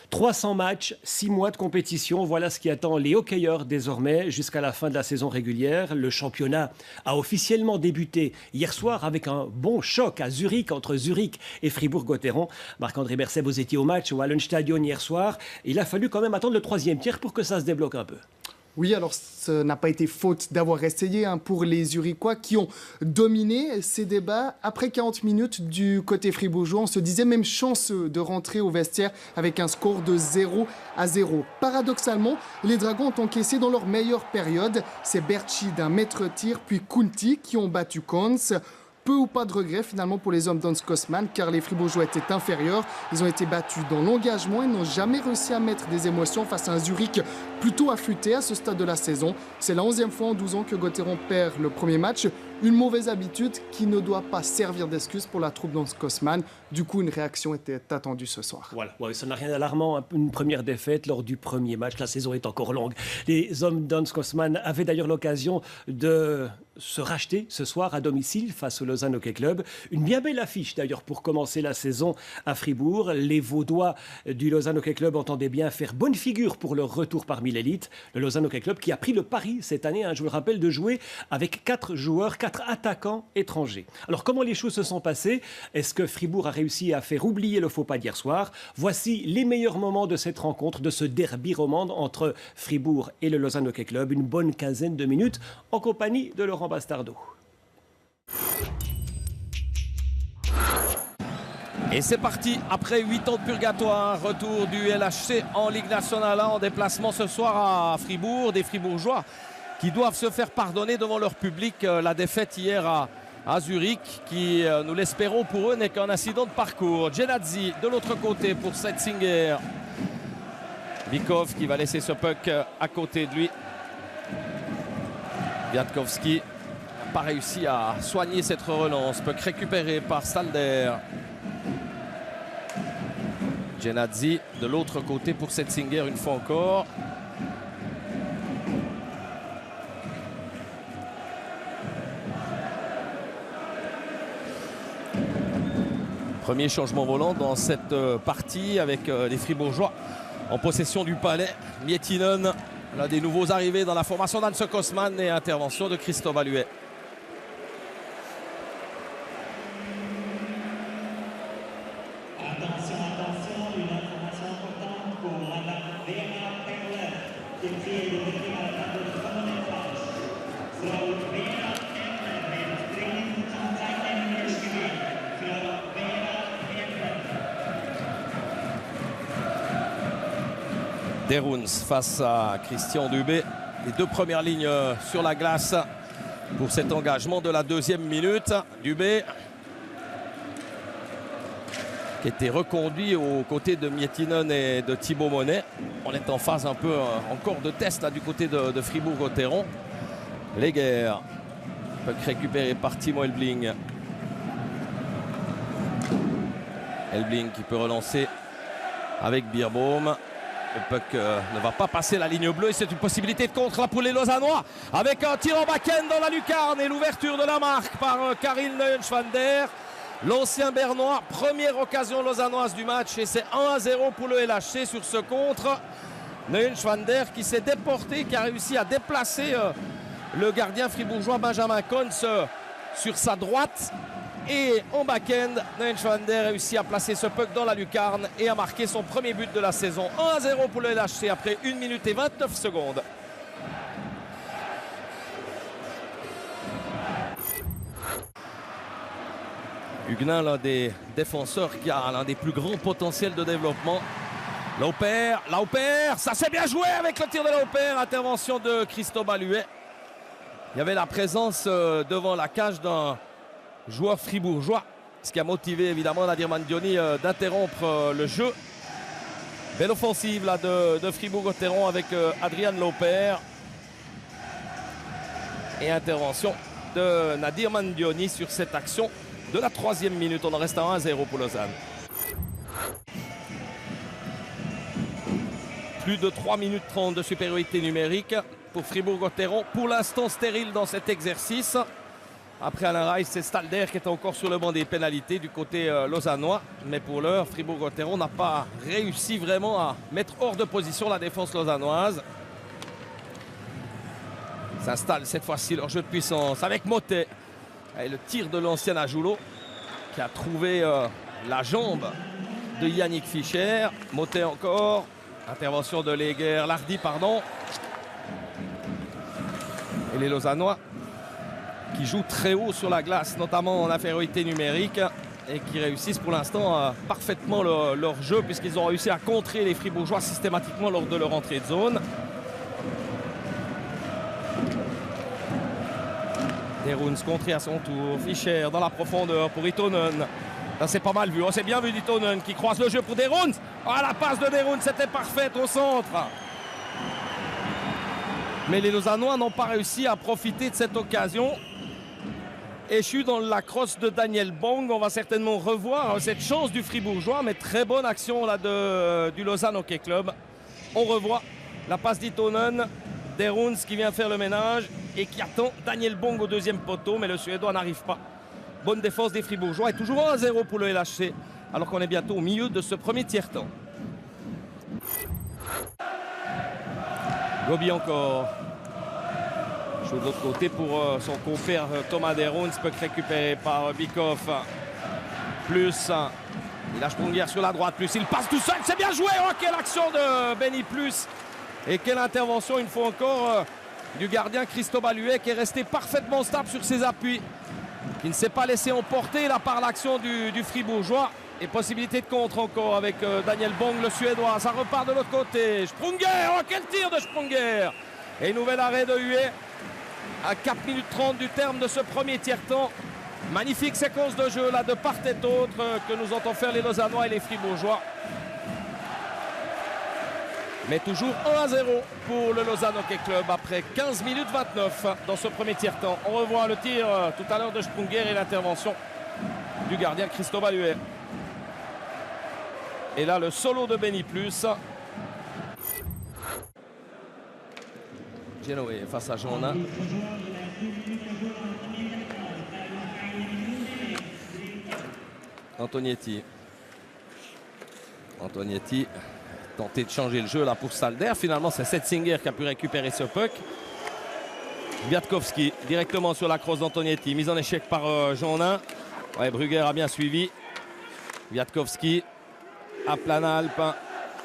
300 matchs, 6 mois de compétition, voilà ce qui attend les hockeyeurs désormais jusqu'à la fin de la saison régulière. Le championnat a officiellement débuté hier soir avec un bon choc à Zurich, entre Zurich et Fribourg-Gotteron. Marc-André Berset, vous étiez au match au Hallenstadion hier soir. Il a fallu quand même attendre le 3e tiers pour que ça se débloque un peu. Oui, alors ce n'a pas été faute d'avoir essayé pour les Zurichois qui ont dominé ces débats. Après 40 minutes du côté fribourgeois, on se disait même chanceux de rentrer au vestiaire avec un score de 0-0. Paradoxalement, les Dragons ont encaissé dans leur meilleure période. C'est Berchi d'un maître tir puis Kunti qui ont battu Kons. Peu ou pas de regrets finalement pour les hommes d'Hans Kosman car les Fribourgeois étaient inférieurs. Ils ont été battus dans l'engagement et n'ont jamais réussi à mettre des émotions face à un Zurich plutôt affûté à ce stade de la saison. C'est la 11e fois en 12 ans que Gotteron perd le premier match. Une mauvaise habitude qui ne doit pas servir d'excuse pour la troupe d'Hans Kosman. Du coup, une réaction était attendue ce soir. Voilà, ouais, ça n'a rien d'alarmant. Une première défaite lors du premier match. La saison est encore longue. Les hommes d'Hans Kosman avaient d'ailleurs l'occasion de se racheter ce soir à domicile face au Lausanne Hockey Club. Une bien belle affiche d'ailleurs pour commencer la saison à Fribourg. Les Vaudois du Lausanne Hockey Club entendaient bien faire bonne figure pour leur retour parmi l'élite. Le Lausanne Hockey Club qui a pris le pari cette année, je vous le rappelle, de jouer avec 4 joueurs, 4 attaquants étrangers. Alors comment les choses se sont passées? Est-ce que Fribourg a réussi à faire oublier le faux pas d'hier soir? Voici les meilleurs moments de cette rencontre, de ce derby romande entre Fribourg et le Lausanne Hockey Club. Une bonne quinzaine de minutes en compagnie de Laurent Bastardo. Et c'est parti, après 8 ans de purgatoire, retour du LHC en Ligue nationale en déplacement ce soir à Fribourg. Des Fribourgeois qui doivent se faire pardonner devant leur public la défaite hier à Zurich, qui, nous l'espérons pour eux, n'est qu'un incident de parcours. Genadzi de l'autre côté pour Setzinger. Bikov qui va laisser ce puck à côté de lui. Viatkovski n'a pas réussi à soigner cette relance. Puck récupéré par Stalder. Genadzi de l'autre côté pour Setzinger une fois encore. Premier changement volant dans cette partie avec les Fribourgeois en possession du palais. Miettinen, l'un des nouveaux arrivés dans la formation d'Hans Kosman, et intervention de Christophe Alluet. Deruns face à Christian Dubé. Les deux premières lignes sur la glace pour cet engagement de la 2e minute. Dubé qui était reconduit aux côtés de Miettinen et de Thibaut Monet. On est en phase un peu encore de test là, du côté de Fribourg-Gotteron. Leger, puck récupéré par Timo Elbling. Elbling qui peut relancer avec Beerbaum. Le puck ne va pas passer la ligne bleue et c'est une possibilité de contre là pour les Lausannois avec un tir en back-end dans la lucarne et l'ouverture de la marque par Karin Neuenschwander, l'ancien Bernois. Première occasion lausannoise du match et c'est 1-0 pour le LHC sur ce contre. Neuenschwander qui s'est déporté, qui a réussi à déplacer le gardien fribourgeois Benjamin Kons sur sa droite. Et en back-end, Neuenschwander réussit à placer ce puck dans la lucarne et à marquer son premier but de la saison. 1-0 pour le LHC après 1 minute et 29 secondes. Huguenin, l'un des défenseurs qui a l'un des plus grands potentiels de développement. Lauper, ça s'est bien joué avec le tir de Lauper. Intervention de Christophe Alluet. Il y avait la présence devant la cage d'un joueur fribourgeois, ce qui a motivé évidemment Nadir Mandioni d'interrompre le jeu. Belle offensive là de Fribourg-Gotteron avec Adrian Lauper. Et intervention de Nadir Mandioni sur cette action de la 3e minute. On en reste à 1-0 pour Lausanne. Plus de 3 minutes 30 de supériorité numérique pour Fribourg-Gotteron. Pour l'instant stérile dans cet exercice. Après Alain Rice, c'est Stalder qui est encore sur le banc des pénalités du côté lausannois. Mais pour l'heure, Fribourg-Gotteron n'a pas réussi vraiment à mettre hors de position la défense lausannoise. S'installe cette fois-ci leur jeu de puissance avec Motet. Et le tir de l'ancien Ajoulo qui a trouvé la jambe de Yannick Fischer. Motet encore. Intervention de Lardy, pardon. Et les Lausannois qui jouent très haut sur la glace, notamment en infériorité numérique, et qui réussissent pour l'instant parfaitement leur jeu, puisqu'ils ont réussi à contrer les Fribourgeois systématiquement lors de leur entrée de zone. Deruns contré à son tour. Fischer dans la profondeur pour Itonen. Là, c'est pas mal vu. Oh, c'est bien vu d'Itonen qui croise le jeu pour Deruns. Ah, la passe de Deruns, c'était parfaite au centre. Mais les Lausannois n'ont pas réussi à profiter de cette occasion. Échu dans la crosse de Daniel Bong. On va certainement revoir cette chance du Fribourgeois, mais très bonne action là du Lausanne Hockey Club. On revoit la passe d'Itonen. Deruns qui vient faire le ménage et qui attend Daniel Bong au deuxième poteau, mais le Suédois n'arrive pas. Bonne défense des Fribourgeois et toujours 1-0 pour le LHC, alors qu'on est bientôt au milieu de ce premier tiers-temps. Gobi encore. Joue de l'autre côté pour son compère Thomas Deruns, peut récupérer par Bikov. Plus, il lâche Sprunger sur la droite, plus il passe tout seul, c'est bien joué. Oh, quelle action de Benny Plus. Et quelle intervention une fois encore du gardien Cristobal Huet qui est resté parfaitement stable sur ses appuis. Qui ne s'est pas laissé emporter là par l'action du Fribourgeois. Et possibilité de contre encore avec Daniel Bong, le Suédois. Ça repart de l'autre côté. Sprunger, oh quel tir de Sprunger. Et nouvel arrêt de Huet à 4 minutes 30 du terme de ce premier tiers-temps. Magnifique séquence de jeu là de part et d'autre que nous entendons faire les Lausannois et les Fribourgeois. Mais toujours 1-0 pour le Lausanne Hockey Club après 15 minutes 29 dans ce premier tiers-temps. On revoit le tir tout à l'heure de Sprunger et l'intervention du gardien Cristobal Huet. Et là, le solo de Benny Plus. Genoé face à Jonas. Antonietti. Tenter de changer le jeu là pour Stalder. Finalement, c'est Setzinger qui a pu récupérer ce puck. Biatkowski directement sur la crosse d'Antonietti. Mise en échec par Jonas. Ouais, Brugger a bien suivi. Biatkowski à Planalp.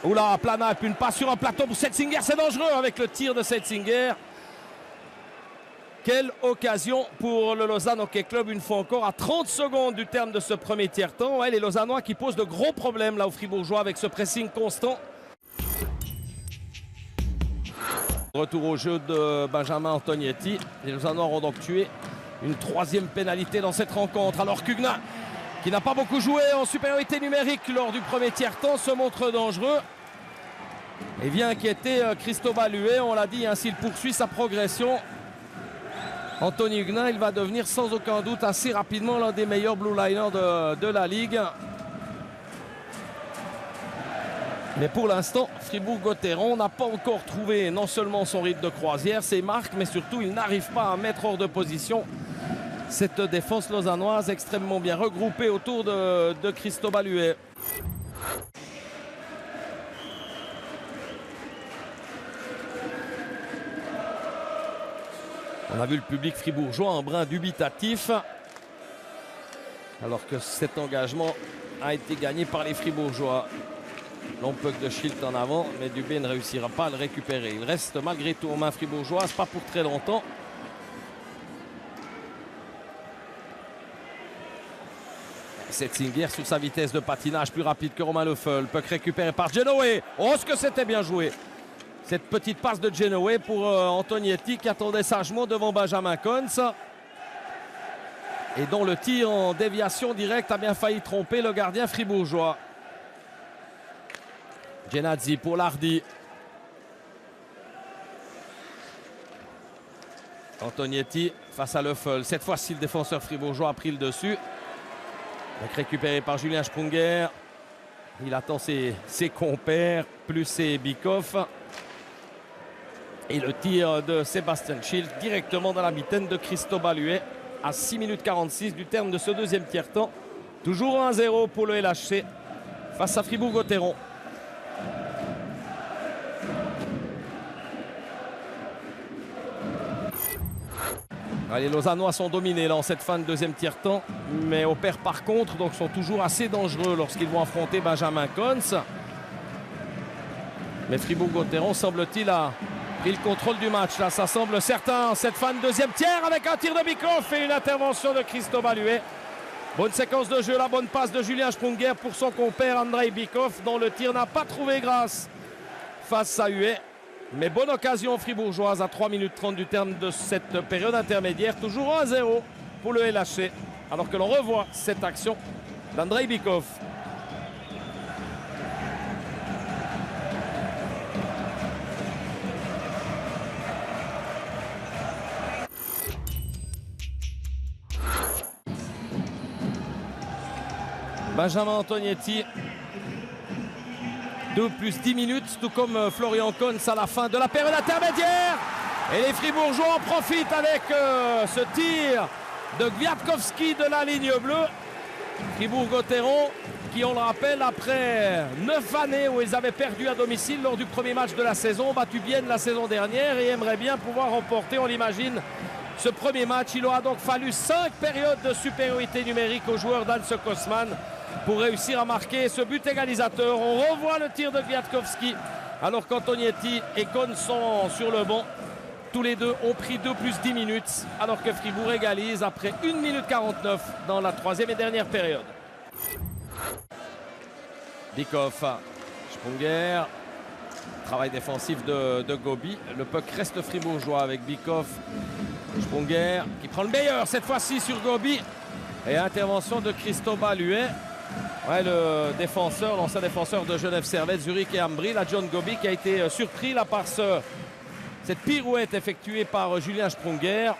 Oula, à Planalp, une passe sur un plateau pour Setzinger. C'est dangereux avec le tir de Setzinger. Quelle occasion pour le Lausanne Hockey Club, une fois encore, à 30 secondes du terme de ce premier tiers-temps. Ouais, les Lausannois qui posent de gros problèmes là aux Fribourgeois avec ce pressing constant. Retour au jeu de Benjamin Antonietti. Les Lausannois ont donc tué une troisième pénalité dans cette rencontre. Alors Cugna, qui n'a pas beaucoup joué en supériorité numérique lors du premier tiers-temps, se montre dangereux. Et vient inquiéter Cristobal Huet, on l'a dit, s'il poursuit sa progression. Anthony Huguenin, il va devenir sans aucun doute assez rapidement l'un des meilleurs blue liners de la Ligue. Mais pour l'instant, Fribourg-Gotteron n'a pas encore trouvé non seulement son rythme de croisière, ses marques, mais surtout il n'arrive pas à mettre hors de position cette défense lausannoise extrêmement bien regroupée autour de Cristobal Huet. On a vu le public fribourgeois en brin dubitatif, alors que cet engagement a été gagné par les Fribourgeois. Long puck de Schilt en avant, mais Dubé ne réussira pas à le récupérer. Il reste malgré tout aux mains fribourgeoises, pas pour très longtemps. Setzinger sur sa vitesse de patinage plus rapide que Romain Leffel. Puck récupéré par Genoé. Oh, ce que c'était bien joué! Cette petite passe de Genoé pour Antonietti qui attendait sagement devant Benjamin Kons. Et dont le tir en déviation directe a bien failli tromper le gardien fribourgeois. Genadzi pour Lardy. Antonietti face à Leffel. Cette fois-ci, le défenseur fribourgeois a pris le dessus. Donc récupéré par Julien Sprunger. Il attend ses compères, plus ses Bikov. Et le tir de Sébastien Schilt directement dans la mitaine de Cristobal Huet. à 6 minutes 46 du terme de ce deuxième tiers-temps. Toujours 1-0 pour le LHC face à Fribourg-Gotteron. Les Lausannois sont dominés là en cette fin de deuxième tiers-temps, mais opèrent par contre, donc sont toujours assez dangereux lorsqu'ils vont affronter Benjamin Cons. Mais Fribourg-Gotteron, semble-t-il, a pris le contrôle du match. Là, ça semble certain en cette fin de deuxième tiers avec un tir de Bikoff et une intervention de Christophe Huet. Bonne séquence de jeu, la bonne passe de Julien Sprunger pour son compère Andrei Bikoff, dont le tir n'a pas trouvé grâce face à Huet. Mais bonne occasion fribourgeoise à 3 minutes 30 du terme de cette période intermédiaire. Toujours 1-0 pour le LHC. Alors que l'on revoit cette action d'Andrei Bikoff. Benjamin Antonietti. 2 plus 10 minutes, tout comme Florian Cons à la fin de la période intermédiaire. Et les Fribourgeois en profitent avec ce tir de Gwiatkowski de la ligne bleue. Fribourg-Gotteron, qui on le rappelle, après 9 années où ils avaient perdu à domicile lors du premier match de la saison, battu Bienne la saison dernière et aimerait bien pouvoir remporter, on l'imagine, ce premier match. Il aura donc fallu 5 périodes de supériorité numérique aux joueurs d'Hans Kosman pour réussir à marquer ce but égalisateur. On revoit le tir de Gwiatkowski alors qu'Antonietti et Kohn sont sur le banc. Tous les deux ont pris 2 plus 10 minutes alors que Fribourg égalise après 1 minute 49 dans la troisième et dernière période. Bikoff, Sprunger, travail défensif de Gobi. Le puck reste fribourgeois avec Bikoff. Sprunger qui prend le meilleur cette fois-ci sur Gobi. Et intervention de Christophe Huet. Ouais, le défenseur, l'ancien défenseur de Genève Servette, Zurich et Ambry, la John Gobi, qui a été surpris là par cette pirouette effectuée par Julien Sprunger,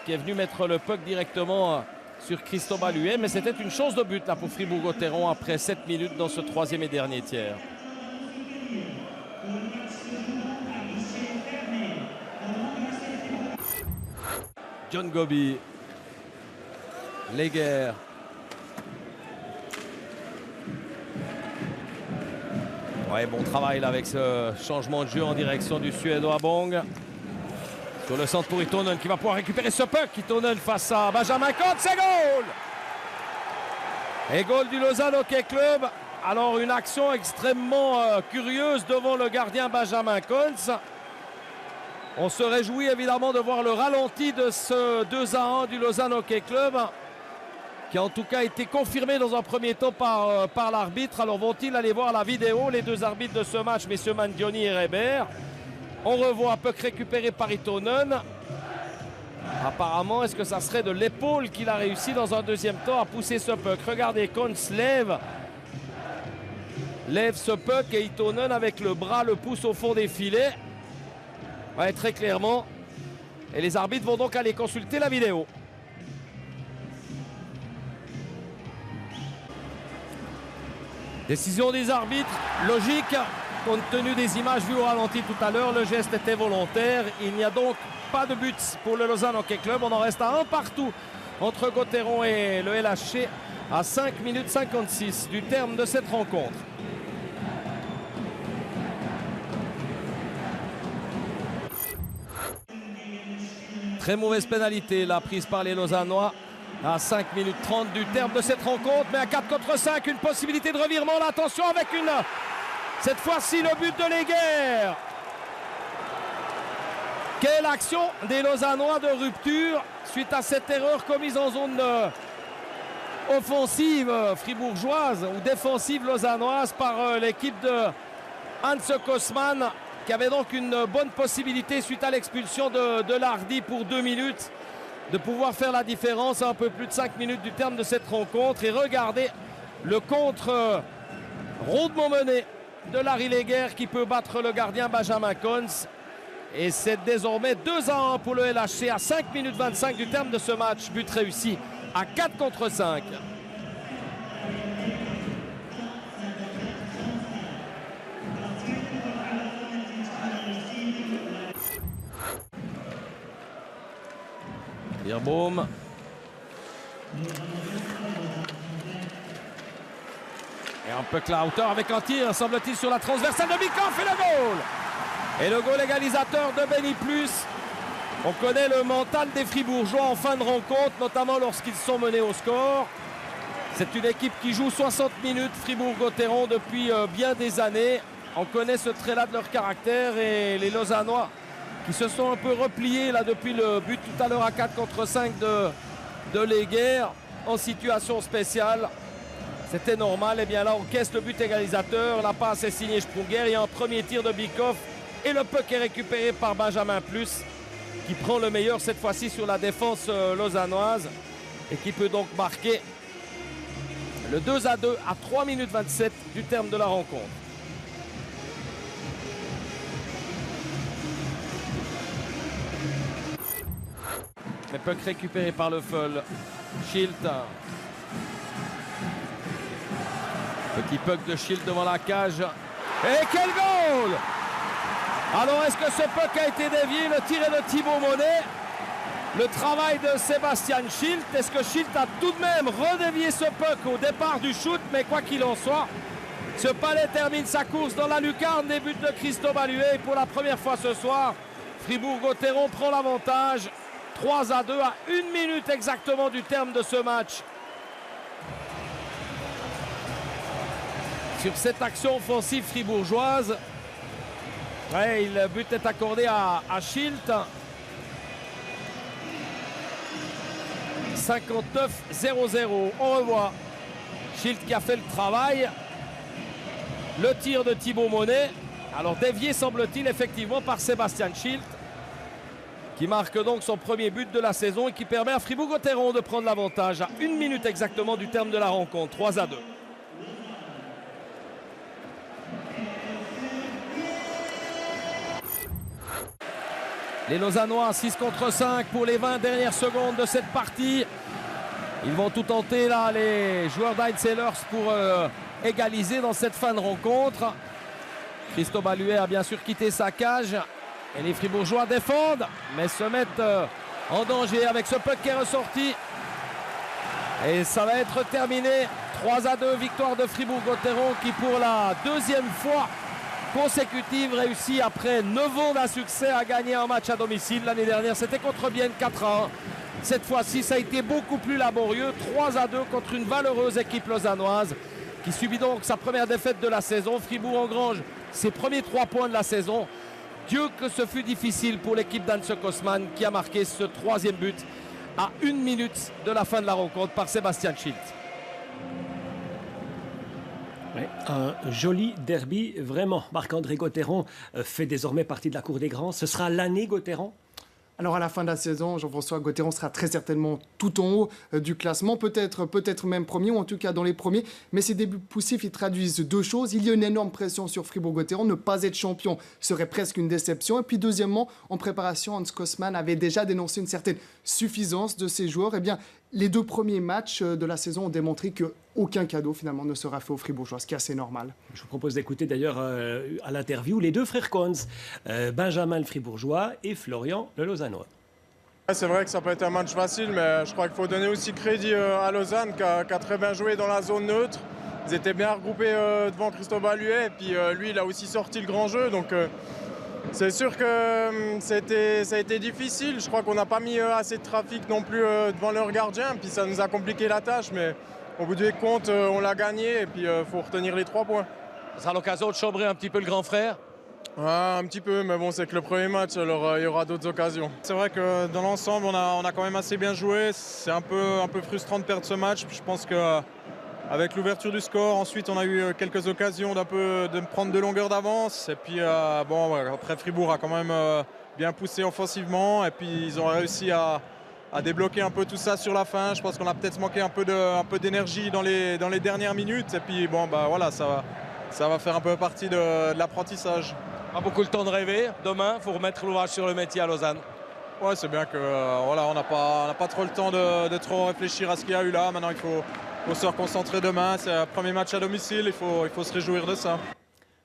qui est venu mettre le puck directement sur Christophe Huet. Mais c'était une chance de but là pour Fribourg-Gotteron après 7 minutes dans ce troisième et dernier tiers. John Gobi, Leger. Ouais, bon travail là avec ce changement de jeu en direction du Suédois Bong. Sur le centre pour Itonen qui va pouvoir récupérer ce puck. Itonen face à Benjamin Cons, c'est goal! Et goal du Lausanne Hockey Club. Alors une action extrêmement curieuse devant le gardien Benjamin Cons. On se réjouit évidemment de voir le ralenti de ce 2-1 du Lausanne Hockey Club, qui a en tout cas été confirmé dans un premier temps par l'arbitre. Alors vont-ils aller voir la vidéo, les deux arbitres de ce match, messieurs Mangioni et Reber? On revoit un puck récupéré par Itonen. Apparemment, est-ce que ça serait de l'épaule qu'il a réussi dans un deuxième temps à pousser ce puck? Regardez, Cons lève ce puck et Itonen avec le bras le pousse au fond des filets. Ouais, très clairement. Et les arbitres vont donc aller consulter la vidéo. Décision des arbitres, logique, compte tenu des images vues au ralenti tout à l'heure, le geste était volontaire. Il n'y a donc pas de but pour le Lausanne Hockey Club. On en reste à 1 partout entre Gotteron et le LHC à 5 minutes 56 du terme de cette rencontre. Très mauvaise pénalité, la prise par les Lausannois. À 5 minutes 30 du terme de cette rencontre, mais à 4 contre 5, une possibilité de revirement. Attention avec cette fois-ci le but de Leger. Quelle action des Lausannois de rupture suite à cette erreur commise en zone offensive fribourgeoise ou défensive lausannoise par l'équipe de Hans Kosman, qui avait donc une bonne possibilité suite à l'expulsion de Lardy pour 2 minutes. De pouvoir faire la différence à un peu plus de 5 minutes du terme de cette rencontre. Et regardez le contre rondement mené de Larry Leger qui peut battre le gardien Benjamin Cons. Et c'est désormais 2-1 pour le LHC à 5 minutes 25 du terme de ce match. But réussi à 4 contre 5. Birbaum, Et un peu que la hauteur avec un tir, semble-t-il, sur la transversale de Bikoff et le goal. Et le goal égalisateur de Benny Plus. On connaît le mental des Fribourgeois en fin de rencontre, notamment lorsqu'ils sont menés au score. C'est une équipe qui joue 60 minutes, Fribourg-Gotteron, depuis bien des années. On connaît ce trait-là de leur caractère et les Lausannois qui se sont un peu repliés là depuis le but tout à l'heure à 4 contre 5 de Leguer en situation spéciale. C'était normal. Et bien là, on caisse le but égalisateur. La passe est signée Sprunger. Il y a un premier tir de Bikoff. Et le puck est récupéré par Benjamin Plus, qui prend le meilleur cette fois-ci sur la défense lausannoise. Et qui peut donc marquer le 2-2 à 3 minutes 27 du terme de la rencontre. Le puck récupéré par le Feul. Schilt. Petit puck de Schilt devant la cage. Et quel goal! Alors est-ce que ce puck a été dévié? Le tir est de Thibaut Monet. Le travail de Sébastien Schilt. Est-ce que Schilt a tout de même redévié ce puck au départ du shoot? Mais quoi qu'il en soit, ce Palais termine sa course dans la lucarne des buts de Christo Baluet. Pour la première fois ce soir, Fribourg-Gotteron prend l'avantage. 3-2 à 1 minute exactement du terme de ce match. Sur cette action offensive fribourgeoise, le but est accordé à Schilt. 59-0-0. On revoit Schilt qui a fait le travail. Le tir de Thibaut Monet. Alors dévié semble-t-il effectivement par Sébastien Schilt, qui marque donc son premier but de la saison et qui permet à Fribourg-Gotteron de prendre l'avantage à 1 minute exactement du terme de la rencontre. 3-2. Les Lausannois, 6 contre 5 pour les 20 dernières secondes de cette partie. Ils vont tout tenter là, les joueurs d'Heinz-Ehlers, pour égaliser dans cette fin de rencontre. Christo Baluet a bien sûr quitté sa cage. Et les Fribourgeois défendent, mais se mettent en danger avec ce puck qui est ressorti. Et ça va être terminé. 3-2, victoire de Fribourg-Gotteron qui pour la deuxième fois consécutive réussit après 9 ans d'insuccès à gagner un match à domicile. L'année dernière, c'était contre Bienne 4-1. Cette fois-ci, ça a été beaucoup plus laborieux. 3-2 contre une valeureuse équipe lausannoise qui subit donc sa première défaite de la saison. Fribourg engrange ses premiers 3 points de la saison. Dieu que ce fut difficile pour l'équipe d'Hans Kosman qui a marqué ce 3e but à 1 minute de la fin de la rencontre par Sébastien Schilt. Ouais, un joli derby, vraiment. Marc-André Gotteron fait désormais partie de la cour des grands. Ce sera l'année Gotteron? Alors à la fin de la saison, Jean-François, Gotteron sera très certainement tout en haut du classement, peut-être même premier, ou en tout cas dans les premiers. Mais ces débuts poussifs, ils traduisent 2 choses. Il y a une énorme pression sur Fribourg-Gotteron. Ne pas être champion serait presque une déception. Et puis deuxièmement, en préparation, Hans Kosman avait déjà dénoncé une certaine suffisance de ses joueurs. Eh bien, les 2 premiers matchs de la saison ont démontré qu'aucun cadeau finalement ne sera fait aux Fribourgeois, ce qui est assez normal. Je vous propose d'écouter d'ailleurs à l'interview les 2 frères Cohns, Benjamin le Fribourgeois et Florian le Lausannois. C'est vrai que ça peut être un match facile, mais je crois qu'il faut donner aussi crédit à Lausanne qui a très bien joué dans la zone neutre. Ils étaient bien regroupés devant Christo Baluet et puis lui il a aussi sorti le grand jeu. Donc c'est sûr que ça a été difficile. Je crois qu'on n'a pas mis assez de trafic non plus devant leur gardien. Puis ça nous a compliqué la tâche, mais au bout du compte, on l'a gagné. Et puis il faut retenir les 3 points. Ça sera l'occasion de chambrer un petit peu le grand frère. Un petit peu, mais bon, c'est que le premier match, alors il y aura d'autres occasions. C'est vrai que dans l'ensemble, on a quand même assez bien joué. C'est un peu frustrant de perdre ce match. Je pense qu'avec l'ouverture du score, ensuite on a eu quelques occasions de prendre de longueur d'avance. Et puis après Fribourg a quand même bien poussé offensivement. Et puis ils ont réussi à débloquer un peu tout ça sur la fin. Je pense qu'on a peut-être manqué un peu d'énergie dans les dernières minutes. Et puis voilà, ça va faire un peu partie de l'apprentissage. Pas beaucoup le temps de rêver. Demain, il faut remettre l'ouvrage sur le métier à Lausanne. Ouais, c'est bien que on n'a pas trop le temps de trop réfléchir à ce qu'il y a eu là. Maintenant, il faut se reconcentrer demain. C'est un premier match à domicile. Il faut se réjouir de ça.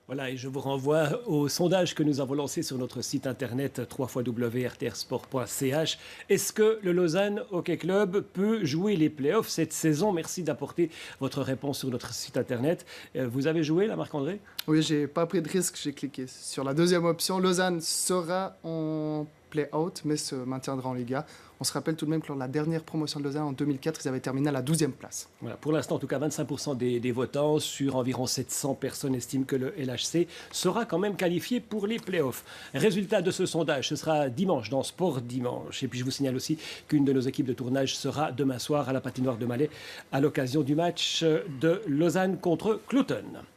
Voilà, et je vous renvoie au sondage que nous avons lancé sur notre site internet www.rtrsport.ch. Est-ce que le Lausanne Hockey Club peut jouer les playoffs cette saison? Merci d'apporter votre réponse sur notre site internet. Vous avez joué là, Marc-André? Oui, j'ai pas pris de risque, j'ai cliqué sur la deuxième option. Lausanne sera en play-out, mais se maintiendra en Liga. On se rappelle tout de même que lors de la dernière promotion de Lausanne en 2004, ils avaient terminé à la 12e place. Voilà, pour l'instant, en tout cas, 25% des votants sur environ 700 personnes estiment que le LHC sera quand même qualifié pour les playoffs. Résultat de ce sondage, ce sera dimanche dans Sport Dimanche. Et puis je vous signale aussi qu'une de nos équipes de tournage sera demain soir à la patinoire de Malais à l'occasion du match de Lausanne contre Clouton.